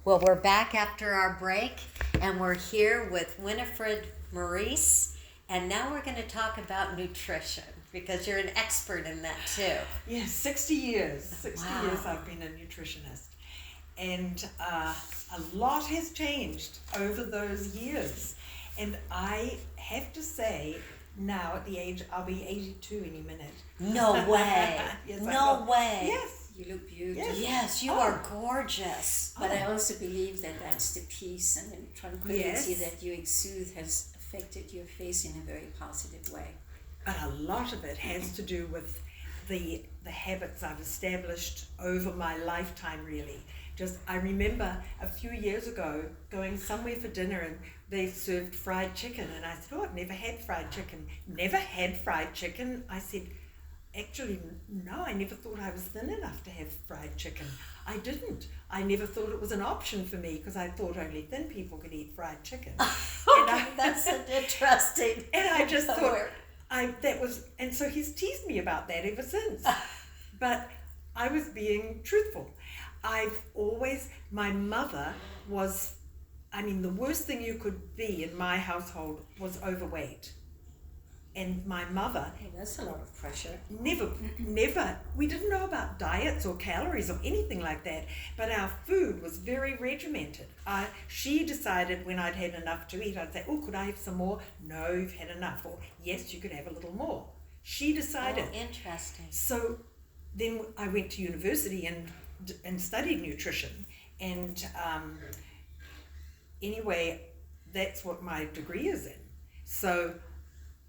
Well, we're back after our break, and we're here with Winifred Morice, and now we're going to talk about nutrition because you're an expert in that too. Yes, 60 years. 60 Wow. years I've been a nutritionist. And a lot has changed over those years. And I have to say, now at the age, I'll be 82 any minute. No way. Yes, No way. Yes. You look beautiful. Yes, you are gorgeous. But I also believe that that's the peace and the tranquility Yes. that you exude has affected your face in a very positive way. But a lot of it has to do with the habits I've established over my lifetime, really. I remember a few years ago going somewhere for dinner and they served fried chicken, and I said, oh, I've never had fried chicken. Never had fried chicken? I said, actually, no, I never thought I was thin enough to have fried chicken. I didn't. I never thought it was an option for me because I thought only thin people could eat fried chicken. That's an interesting. And I just thought, and so he's teased me about that ever since. But I was being truthful. My mother was, the worst thing you could be in my household was overweight. And my mother, Hey, that's a lot of pressure. never, we didn't know about diets or calories or anything like that, but our food was very regimented. She decided when I'd had enough to eat, I'd say, oh, could I have some more? No, you've had enough. Or, yes, you could have a little more. She decided. Oh, interesting. So then I went to university and studied nutrition. And anyway, that's what my degree is in. So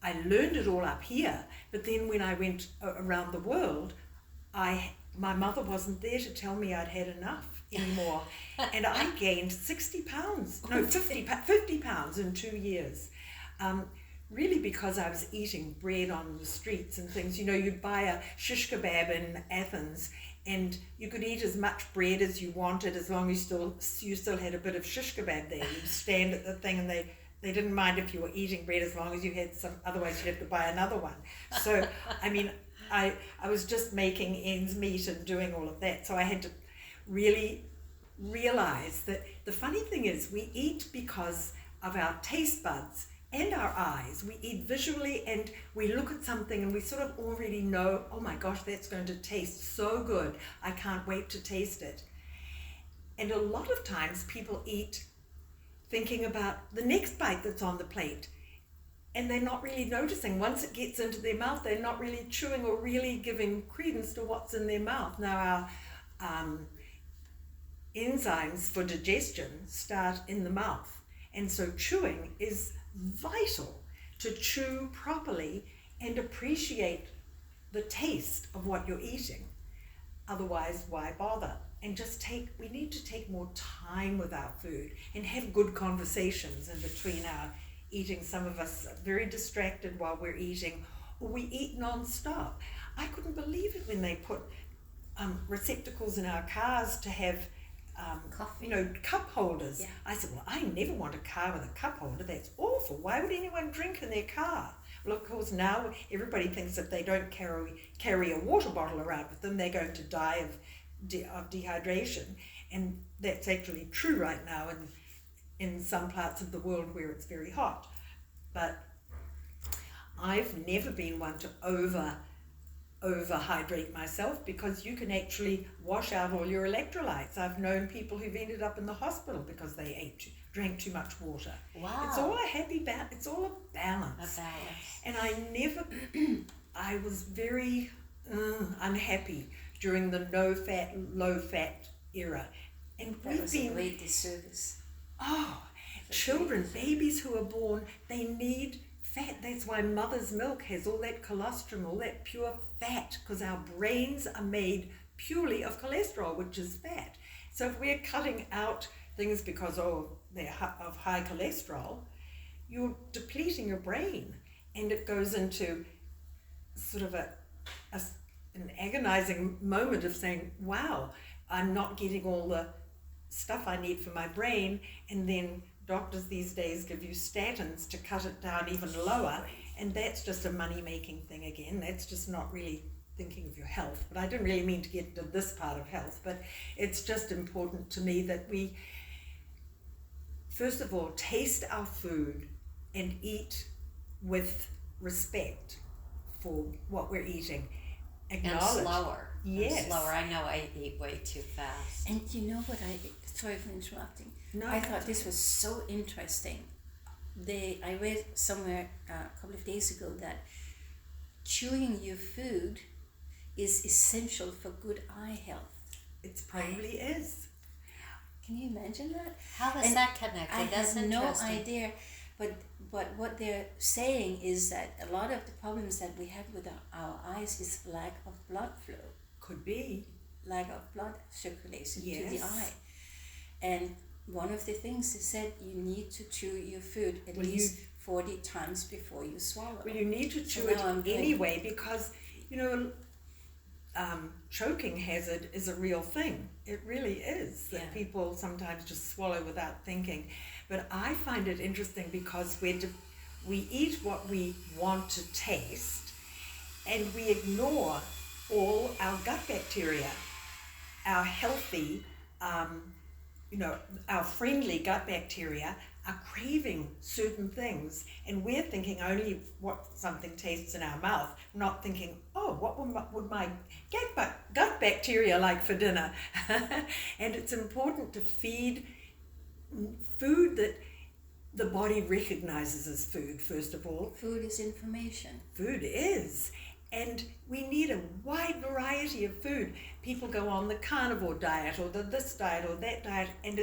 I learned it all up here, but then when I went around the world, my mother wasn't there to tell me I'd had enough anymore. And I gained 50 pounds in 2 years. Really because I was eating bread on the streets and things. You'd buy a shish kebab in Athens and you could eat as much bread as you wanted as long as you still had a bit of shish kebab there. You'd stand at the thing and they didn't mind if you were eating bread as long as you had some, otherwise you'd have to buy another one. So, I was just making ends meet and doing all of that. So I had to really realize that the funny thing is we eat because of our taste buds and our eyes. We eat visually and we look at something and we sort of already know, oh my gosh, that's going to taste so good. I can't wait to taste it. And a lot of times people eat thinking about the next bite that's on the plate. And they're not really noticing. Once it gets into their mouth, they're not really chewing or really giving credence to what's in their mouth. Now, our enzymes for digestion start in the mouth. And so chewing is vital to chew properly and appreciate the taste of what you're eating. Otherwise, why bother? And we need to take more time with our food and have good conversations in between our eating. Some of us are very distracted while we're eating, or we eat non-stop. I couldn't believe it when they put receptacles in our cars to have Coffee. Cup holders. Yeah. I said, well, I never want a car with a cup holder. That's awful. Why would anyone drink in their car? Well, of course, now everybody thinks if they don't carry a water bottle around with them, they're going to die of dehydration, and that's actually true right now in some parts of the world where it's very hot. But I've never been one to overhydrate myself because you can actually wash out all your electrolytes. I've known people who've ended up in the hospital because they drank too much water. Wow. It's all it's all a balance. And I was very unhappy during the no-fat, low-fat era. And That was a great disservice. Children, babies who are born, they need fat. That's why mother's milk has all that colostrum, all that pure fat, because our brains are made purely of cholesterol, which is fat. So if we're cutting out things because they're of high cholesterol, you're depleting your brain, and it goes into sort of an agonizing moment of saying, wow, I'm not getting all the stuff I need for my brain. And then doctors these days give you statins to cut it down even lower, and that's just a money-making thing again. That's just not really thinking of your health. But I didn't really mean to get into this part of health, but it's just important to me that we first of all, taste our food and eat with respect for what we're eating. And Acknowledge. slower. Yes. And slower. I know I eat way too fast. And you know what sorry for interrupting. No, I thought this was so interesting. I read somewhere a couple of days ago that chewing your food is essential for good eye health. it probably is. Can you imagine that? How is And that connected? I That's have no interesting. idea, but what they're saying is that a lot of the problems that we have with our eyes is lack of blood flow, Could be. lack of blood circulation to the Yes. eye. And one of the things they said, you need to chew your food at Well, least 40 times before you swallow. Well, you need to chew So it now I'm doing- anyway because, you know, choking hazard is a real thing. It really is that Yeah. people sometimes just swallow without thinking. But I find it interesting because we eat what we want to taste and we ignore all our gut bacteria, our healthy, our friendly gut bacteria are craving certain things, and we're thinking only what something tastes in our mouth, not thinking, oh, what would my gut bacteria like for dinner? And it's important to feed food that the body recognizes as food, first of all. Food is information. Food is. And we need a wide variety of food. People go on the carnivore diet or this diet or that diet, and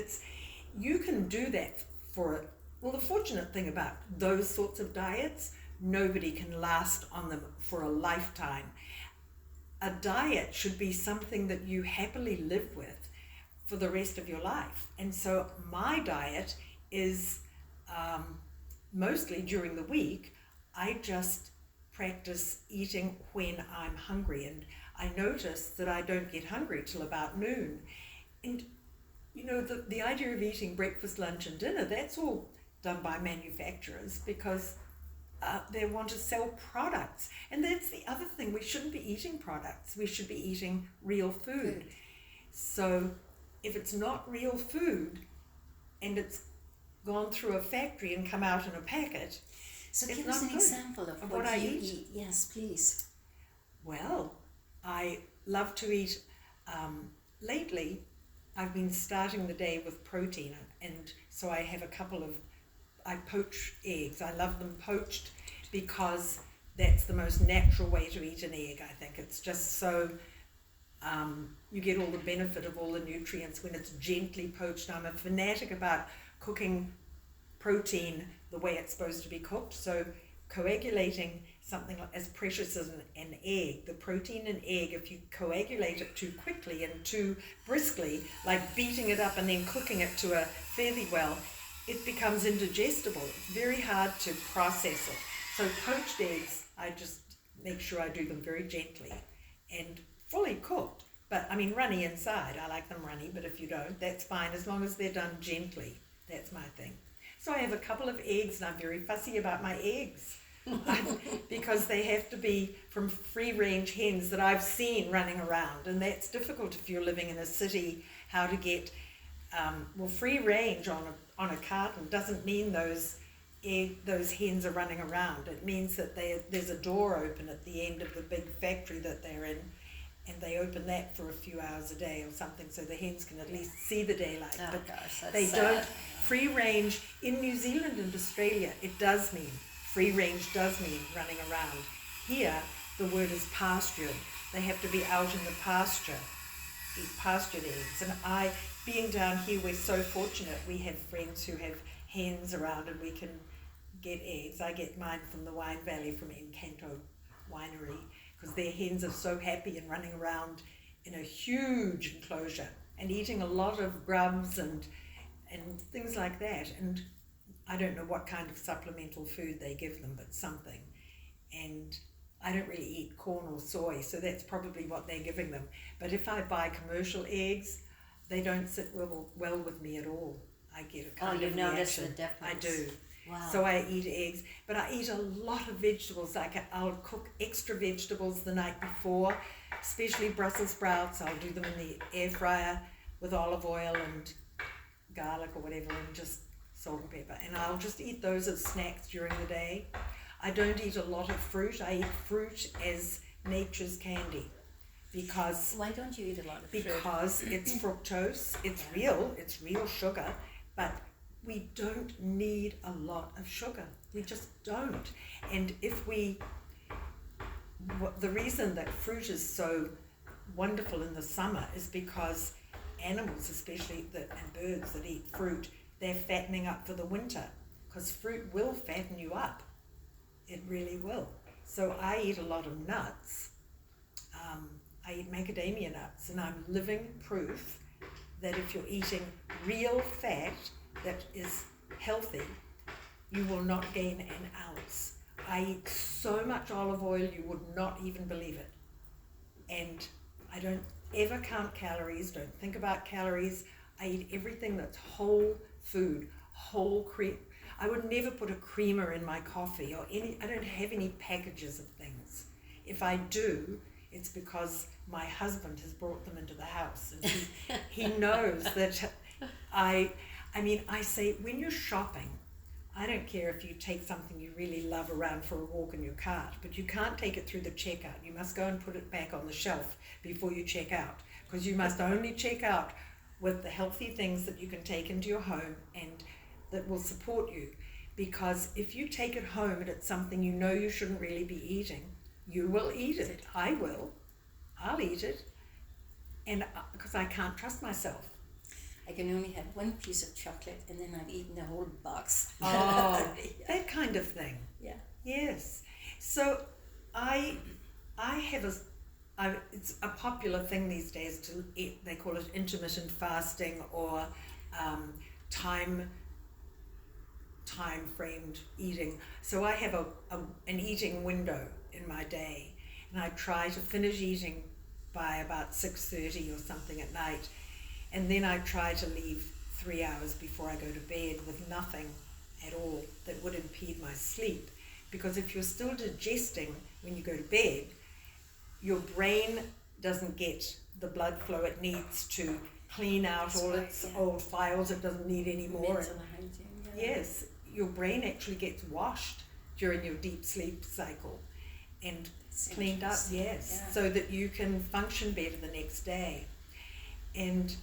you can do that the fortunate thing about those sorts of diets, nobody can last on them for a lifetime. A diet should be something that you happily live with for the rest of your life. And so my diet is mostly during the week, I just practice eating when I'm hungry, and I notice that I don't get hungry till about noon. And you know, the idea of eating breakfast, lunch and dinner, that's all done by manufacturers because they want to sell products. And that's the other thing, we shouldn't be eating products, we should be eating real food. So if it's not real food and it's gone through a factory and come out in a packet, So it's give us not an good example of what I you eat. eat. Yes, please. Well, I love to eat, lately I've been starting the day with protein, and so I have I poach eggs. I love them poached because that's the most natural way to eat an egg, I think. It's just so, you get all the benefit of all the nutrients when it's gently poached. I'm a fanatic about cooking protein the way it's supposed to be cooked. So coagulating something as precious as an egg, the protein in egg, if you coagulate it too quickly and too briskly, like beating it up and then cooking it to a fairly well, it becomes indigestible. It's very hard to process it. So poached eggs, I just make sure I do them very gently and fully cooked. But I mean runny inside, I like them runny, but if you don't, that's fine as long as they're done gently. That's my thing. So I have a couple of eggs, and I'm very fussy about my eggs because they have to be from free-range hens that I've seen running around, and that's difficult if you're living in a city. How to get free range on a carton doesn't mean those hens are running around. It means that there's a door open at the end of the big factory that they're in, and they open that for a few hours a day or something, so the hens can at least see the daylight. Oh but gosh, that's they sad. don't. Free range in New Zealand and Australia, it does mean free range does mean running around. Here, the word is pastured. They have to be out in the pasture, eat pastured eggs. And being down here, we're so fortunate. We have friends who have hens around, and we can get eggs. I get mine from the Wine Valley, from Encanto Winery, because their hens are so happy and running around in a huge enclosure and eating a lot of grubs and things like that. And I don't know what kind of supplemental food they give them, but something. And I don't really eat corn or soy, so that's probably what they're giving them. But if I buy commercial eggs, they don't sit well with me at all. I get a kind of notice reaction. the difference. I do. Wow. So I eat eggs, but I eat a lot of vegetables. I'll cook extra vegetables the night before, especially Brussels sprouts. I'll do them in the air fryer with olive oil and garlic or whatever, and just salt and pepper, and I'll just eat those as snacks during the day. I don't eat a lot of fruit. I eat fruit as nature's candy because Why don't you eat a lot of fruit? because it's fructose, it's real sugar, but we don't need a lot of sugar. We just don't. And the reason that fruit is so wonderful in the summer is because animals, especially and birds that eat fruit, they're fattening up for the winter, because fruit will fatten you up. It really will. So I eat a lot of nuts. I eat macadamia nuts, and I'm living proof that if you're eating real fat that is healthy, you will not gain an ounce. I eat so much olive oil you would not even believe it. And I don't ever count calories, don't think about calories. I eat everything that's whole food, whole cream. I would never put a creamer in my coffee or I don't have any packages of things. If I do, it's because my husband has brought them into the house, and he knows that I say, when you're shopping, I don't care if you take something you really love around for a walk in your cart, but you can't take it through the checkout. You must go and put it back on the shelf before you check out, because you must only check out with the healthy things that you can take into your home and that will support you. Because if you take it home and it's something you know you shouldn't really be eating, you will eat it. I will. I'll eat it. And because I can't trust myself. I can only have one piece of chocolate and then I've eaten a whole box. Oh, that kind of thing. Yeah. Yes. So I have it's a popular thing these days to eat. They call it intermittent fasting or time framed eating. So I have an eating window in my day, and I try to finish eating by about 6:30 or something at night, and then I try to leave 3 hours before I go to bed with nothing at all that would impede my sleep. Because if you're still digesting when you go to bed, your brain doesn't get the blood flow it needs to clean out all its old files it doesn't need anymore. Mental hygiene, yeah. Yes, your brain actually gets washed during your deep sleep cycle and cleaned up, so that you can function better the next day. And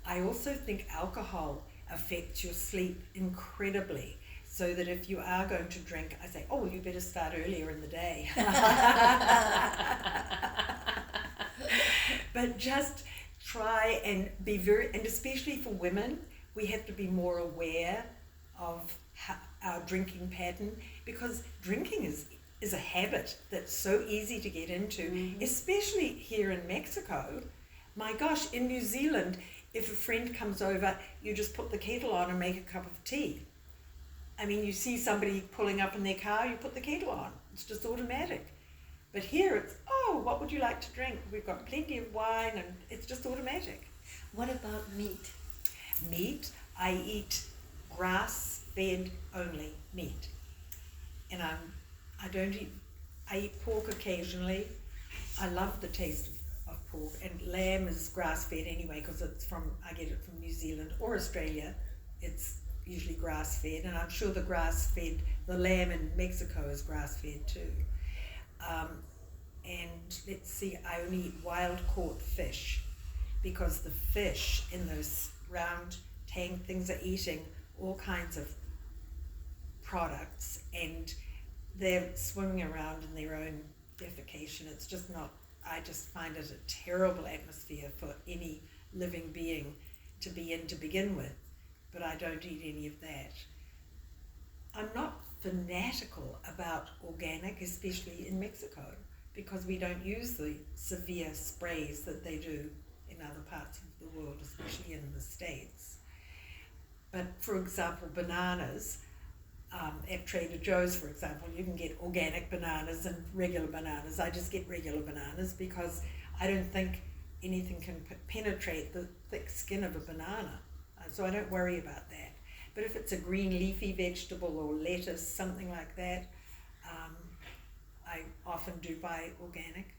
I also think alcohol affects your sleep incredibly, so that if you are going to drink, I say, oh, you better start earlier in the day. But just try and be and especially for women, we have to be more aware of our drinking pattern, because drinking is a habit that's so easy to get into, especially here in Mexico. My gosh, in New Zealand, if a friend comes over, you just put the kettle on and make a cup of tea. I mean, you see somebody pulling up in their car, you put the kettle on. It's just automatic. But here it's, oh, what would you like to drink? We've got plenty of wine, and it's just automatic. What about meat? Meat, I eat grass-fed only meat. And I eat pork occasionally. I love the taste of pork, and lamb is grass-fed anyway, because I get it from New Zealand or Australia. It's usually grass-fed, and I'm sure the lamb in Mexico is grass-fed too. And let's see, I only eat wild-caught fish, because the fish in those round tank things are eating all kinds of products, and they're swimming around in their own defecation. It's just not, I just find it a terrible atmosphere for any living being to be in to begin with, but I don't eat any of that. I'm not fanatical about organic, especially in Mexico, because we don't use the severe sprays that they do in other parts of the world, especially in the States. But for example, bananas, at Trader Joe's, for example, you can get organic bananas and regular bananas. I just get regular bananas because I don't think anything can penetrate the thick skin of a banana. So I don't worry about that. But if it's a green leafy vegetable or lettuce, something like that, I often do buy organic.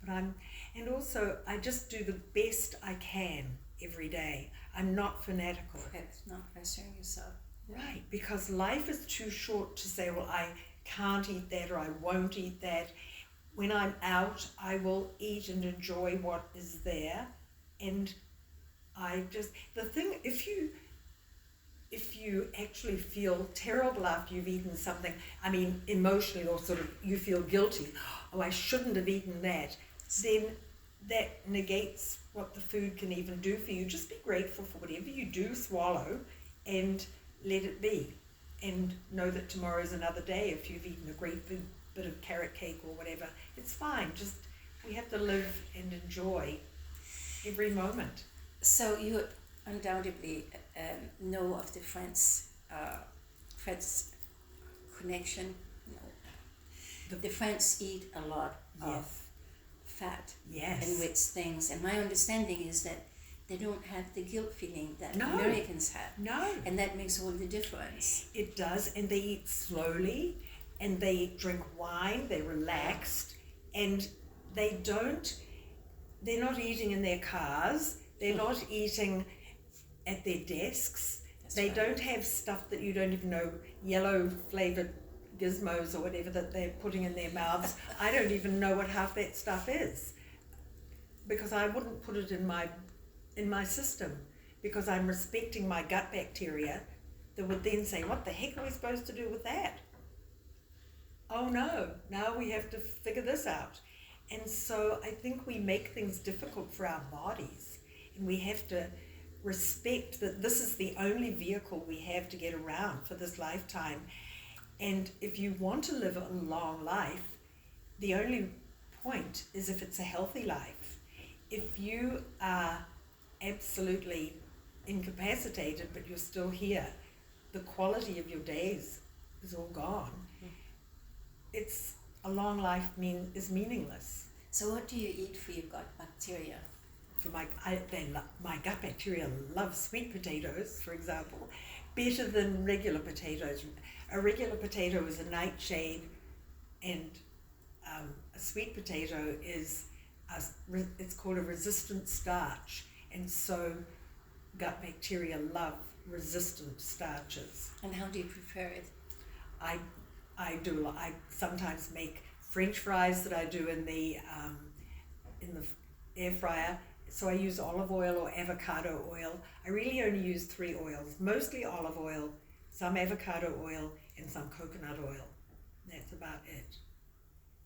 And also I just do the best I can every day. I'm not fanatical. Not pressuring yourself. Right, because life is too short to say, well, I can't eat that or I won't eat that. When I'm out, I will eat and enjoy what is there. And the thing, if you actually feel terrible after you've eaten something, I mean, emotionally, or sort of you feel guilty, oh, I shouldn't have eaten that, then that negates what the food can even do for you. Just be grateful for whatever you do swallow and let it be. And know that tomorrow's another day. If you've eaten a great big bit of carrot cake or whatever, it's fine. Just, we have to live and enjoy every moment. So you undoubtedly know of the Friends connection. No. The Friends eat a lot of fat and rich things, and my understanding is that they don't have the guilt feeling that Americans have. No. And that makes all the difference. It does, and they eat slowly, and they drink wine, they're relaxed, and they're not eating in their cars, they're not eating at their desks. They don't have stuff that you don't even know, yellow flavored gizmos or whatever that they're putting in their mouths. I don't even know what half that stuff is, because I wouldn't put it in my system, because I'm respecting my gut bacteria that would then say, what the heck are we supposed to do with that? Oh no, now we have to figure this out. And so I think we make things difficult for our bodies, and we have to respect that this is the only vehicle we have to get around for this lifetime. And if you want to live a long life, the only point is if it's a healthy life. If you are absolutely incapacitated but you're still here, the quality of your days is all gone. It's a long life is meaningless. So what do you eat for your gut bacteria? For my gut bacteria love sweet potatoes, for example, better than regular potatoes. A regular potato is a nightshade, and a sweet potato is it's called a resistant starch, and so gut bacteria love resistant starches. And how do you prepare it? I sometimes make French fries that I do in the air fryer. So I use olive oil or avocado oil. I really only use 3 oils, mostly olive oil, some avocado oil, and some coconut oil. That's about it.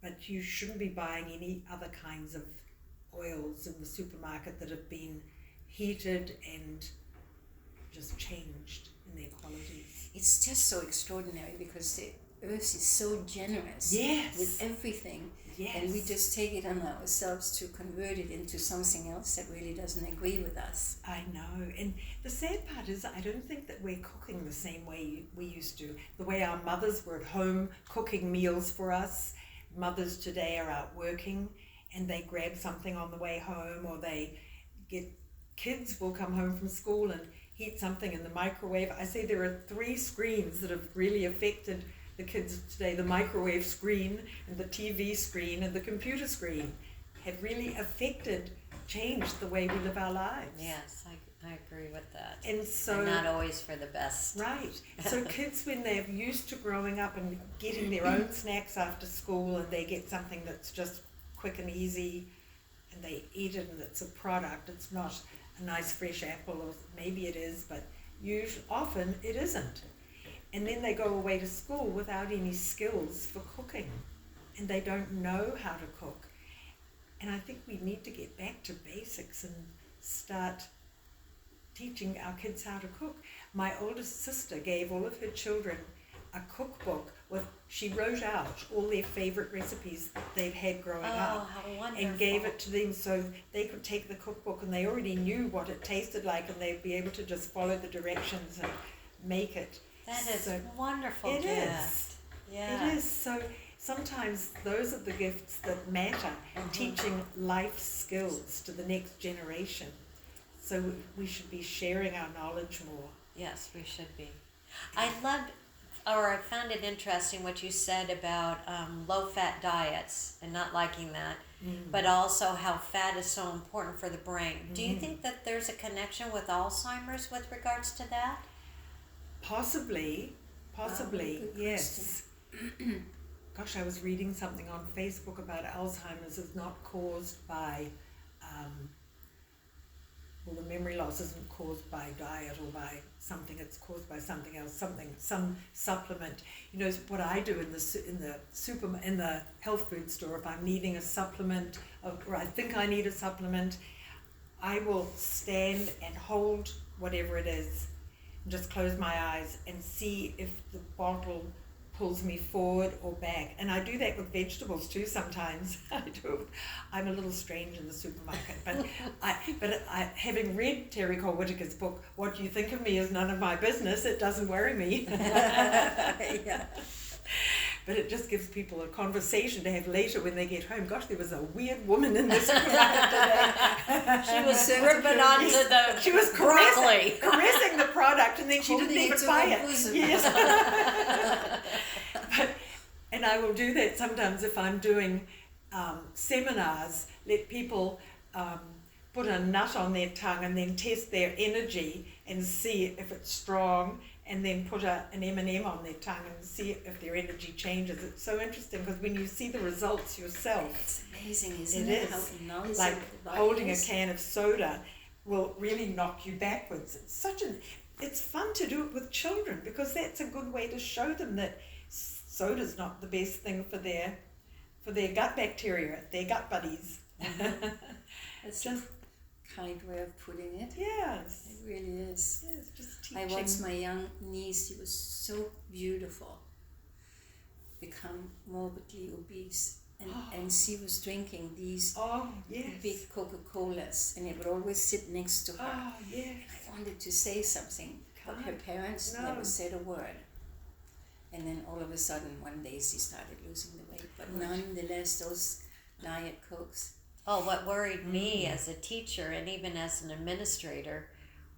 But you shouldn't be buying any other kinds of oils in the supermarket that have been heated and just changed in their qualities. It's just so extraordinary because the earth is so generous with everything. Yes. And we just take it on ourselves to convert it into something else that really doesn't agree with us. I know. And the sad part is I don't think that we're cooking the same way we used to. The way our mothers were at home cooking meals for us. Mothers today are out working and they grab something on the way home, or kids will come home from school and heat something in the microwave. I say there are 3 screens that have really affected the kids today. The microwave screen and the TV screen and the computer screen have really changed the way we live our lives. Yes, I agree with that. And so, and not always for the best. Right. So kids, when they're used to growing up and getting their own snacks after school, and they get something that's just quick and easy, and they eat it and it's a product, it's not a nice fresh apple, or maybe it is, but often it isn't. And then they go away to school without any skills for cooking, and they don't know how to cook. And I think we need to get back to basics and start teaching our kids how to cook. My oldest sister gave all of her children a cookbook she wrote out all their favorite recipes that they've had growing up. How wonderful. And gave it to them so they could take the cookbook, and they already knew what it tasted like, and they'd be able to just follow the directions and make it. That is a wonderful It gift. is. Yeah. It is. So sometimes those are the gifts that matter, teaching life skills to the next generation. So we should be sharing our knowledge more. Yes, we should be. I found it interesting what you said about low-fat diets and not liking that, but also how fat is so important for the brain. Do you think that there's a connection with Alzheimer's with regards to that? Possibly, Good yes. Gosh, I was reading something on Facebook about Alzheimer's is not caused by, the memory loss isn't caused by diet or by something, it's caused by something else, some supplement. You know, what I do in the health food store, if I'm needing a supplement, or I think I need a supplement, I will stand and hold whatever it is, and just close my eyes and see if the bottle pulls me forward or back. And I do that with vegetables too sometimes. I'm a little strange in the supermarket, but I having read Terry Cole Whitaker's book, What You Think of Me Is None of My Business, it doesn't worry me. Yeah. But it just gives people a conversation to have later when they get home. Gosh, there was a weird woman in the supermarket today. She was gripping onto the She was caressing the product, and then she didn't even buy it. Yes. And I will do that sometimes if I'm doing seminars. Let people put a nut on their tongue and then test their energy and see if it's strong, and then put an M&M on their tongue and see if their energy changes. It's so interesting because when you see the results yourself, It's amazing, isn't it? is. How knowledgeable Like the body holding is. a can of soda will really knock you backwards. It's fun to do it with children because that's a good way to show them that soda's not the best thing for their gut bacteria, their gut buddies. It's Just a kind way of putting it. yes. It really is. Yes, just I teaching. watched my young niece, she was so beautiful, become morbidly obese. And she was drinking these Oh yes. big Coca-Colas, and it would always sit next to her. Oh yes. I wanted to say something, but her Can't. parents No. never said a word. And then all of a sudden, one day she started losing the weight. But nonetheless, those diet Cokes. Oh, what worried me as a teacher and even as an administrator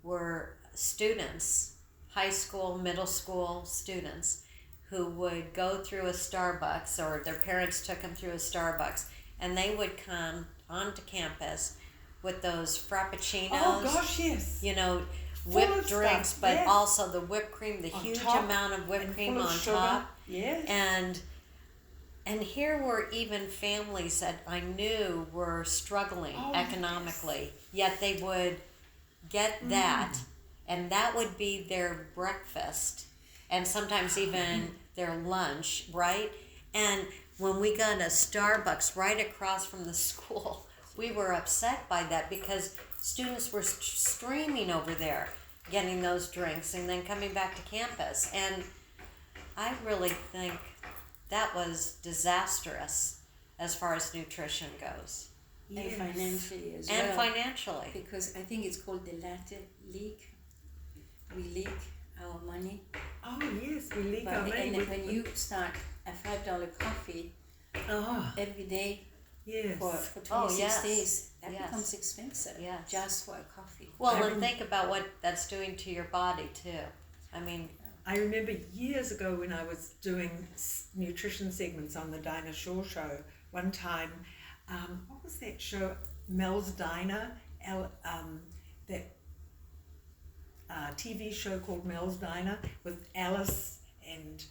were students, high school, middle school students, who would go through a Starbucks, or their parents took them through a Starbucks, and they would come onto campus with those frappuccinos. Oh gosh, yes. You know, Full whipped of drinks, stuff, but yes. also the whipped cream, the On huge top, amount of whipped and cream full of on sugar. top. Yes. And here were even families that I knew were struggling Oh, economically, yet they would get that, and that would be their breakfast, and sometimes even their lunch, right? And when we got a Starbucks right across from the school, we were upset by that because students were streaming over there getting those drinks and then coming back to campus. And I really think that was disastrous as far as nutrition goes. And financially as And well. financially. Because I think it's called the latte leak. We leak our money. Oh yes, we leak our But money. and when you start a $5 coffee Oh every day yes. for 26 yes. days, that Yes. becomes expensive. Yes. Just for a coffee. Well, I and think about what that's doing to your body too. I mean, I remember years ago when I was doing nutrition segments on the Dinah Shore show. One time, what was that show? Mel's Diner. That TV show called Mel's Diner with Alice and.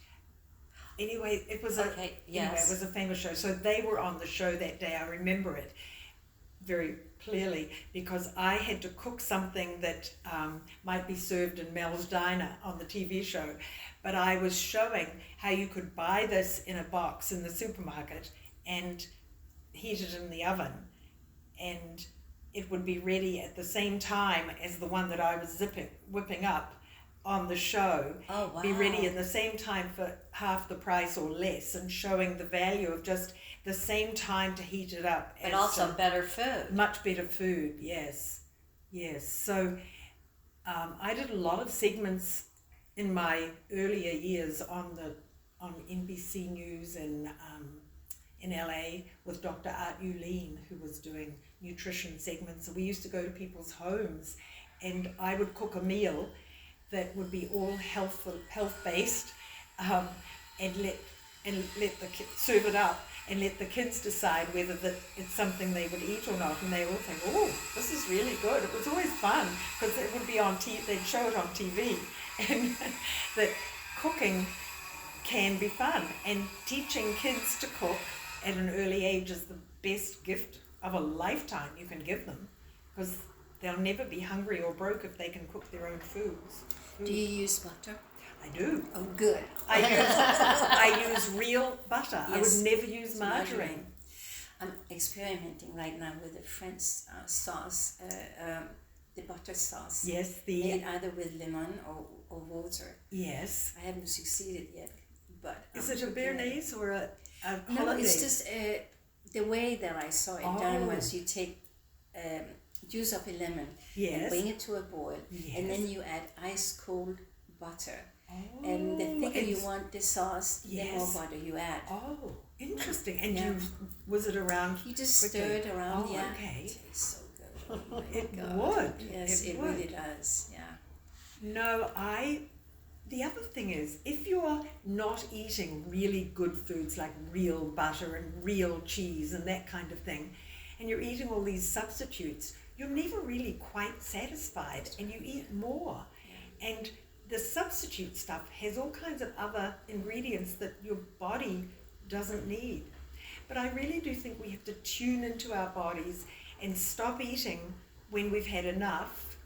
Anyway, it was Okay, anyway, yes. it was a famous show. So they were on the show that day. I remember it very clearly because I had to cook something that might be served in Mel's Diner on the TV show. But I was showing how you could buy this in a box in the supermarket and heat it in the oven, and it would be ready at the same time as the one that I was whipping up on the show. Oh, wow. Be ready in the same time for half the price or less, and showing the value of just the same time to heat it up. but as also to better food. much better food. Yes. So I did a lot of segments in my earlier years on NBC News in LA with Dr. Art Uleen, who was doing nutrition segments. So we used to go to people's homes, and I would cook a meal that would be all health based, and let the kids serve it up. and let the kids decide whether that it's something they would eat or not, and they all think, oh, this is really good. It was always fun because it would be on TV, they'd show it on TV, and that cooking can be fun, and teaching kids to cook at an early age is the best gift of a lifetime you can give them, because they'll never be hungry or broke if they can cook their own foods. Do you use butter? I do. Oh, good. I use real butter. Yes. I would never use margarine. I'm experimenting right now with the French sauce, the butter sauce. Yes, Made either with lemon or water. Yes. I haven't succeeded yet, but Is it a béarnaise or a no? hollandaise? It's just the way that I saw it done was you take juice of a lemon and bring it to a boil, and then you add ice cold butter. And the thicker you want the sauce, the more butter you add. Oh, interesting. And was it around? You just quickly? stir it around. Oh, Yeah, okay. it tastes so good. Oh my It God. would. Yes, it would. really does. Yeah. No, the other thing is, if you're not eating really good foods like real butter and real cheese and that kind of thing, and you're eating all these substitutes, you're never really quite satisfied, and you eat more. Yeah. And the substitute stuff has all kinds of other ingredients that your body doesn't need. But I really do think we have to tune into our bodies and stop eating when we've had enough.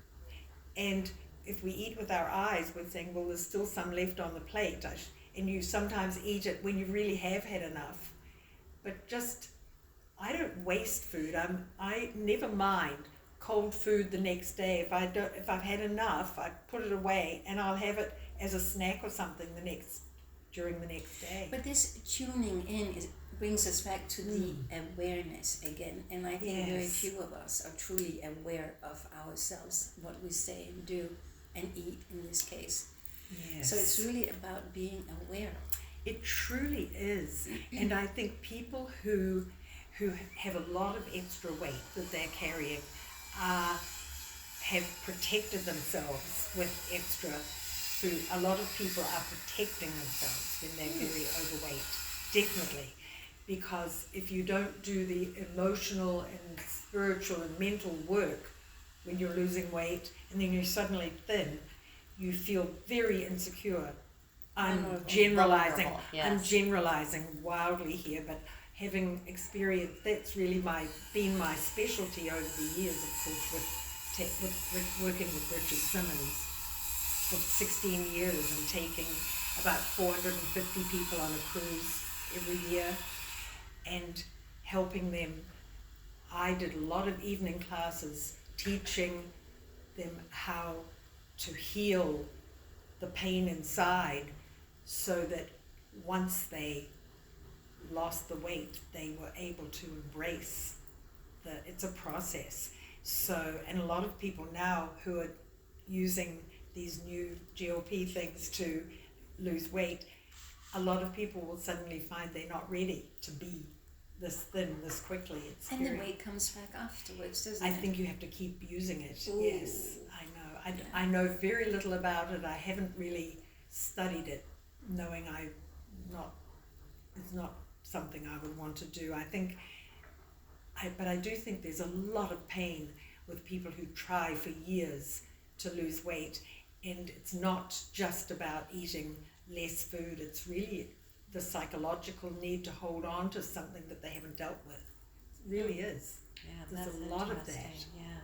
And if we eat with our eyes, we're saying, well, there's still some left on the plate. And you sometimes eat it when you really have had enough. But just, I don't waste food. I never mind cold food the next day. If I've had enough, I put it away and I'll have it as a snack or something during the next day. But this tuning in brings us back to the awareness again, and I think very few of us are truly aware of ourselves, what we say and do and eat in this case. Yes. So it's really about being aware. It truly is. And I think people who have a lot of extra weight that they're carrying have protected themselves with extra food. A lot of people are protecting themselves when they're very overweight, definitely. Because if you don't do the emotional and spiritual and mental work when you're losing weight and then you're suddenly thin, you feel very insecure. I'm generalizing. Yes. I'm generalizing wildly here, but having experienced, that's really been my specialty over the years, of course, with working with Richard Simmons for 16 years and taking about 450 people on a cruise every year and helping them. I did a lot of evening classes teaching them how to heal the pain inside so that once they lost the weight, they were able to embrace that it's a process. So, and a lot of people now who are using these new GLP things to lose weight, a lot of people will suddenly find they're not ready to be this thin this quickly. It's And very, the weight comes back afterwards, doesn't I it? think you have to keep using it. Ooh. Yes, I know. I know very little about it. I haven't really studied it, knowing it's not something I would want to do. But I do think there's a lot of pain with people who try for years to lose weight, and it's not just about eating less food. It's really the psychological need to hold on to something that they haven't dealt with. It really is. Yeah, There's that's a lot of interesting. that. Yeah.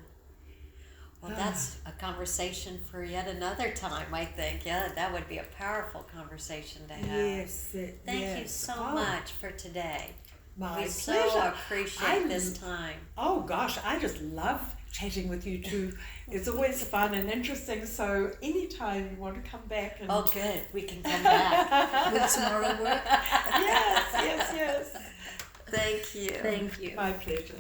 Well, that's a conversation for yet another time, I think. Yeah, that would be a powerful conversation to have. Yes. Thank you so much for today. My We pleasure. so appreciate this time. Oh gosh, I just love chatting with you two. It's always fun and interesting. So anytime you want to come back and Oh, good. We can come back. Will tomorrow work? yes. Thank you. Thank you. My pleasure.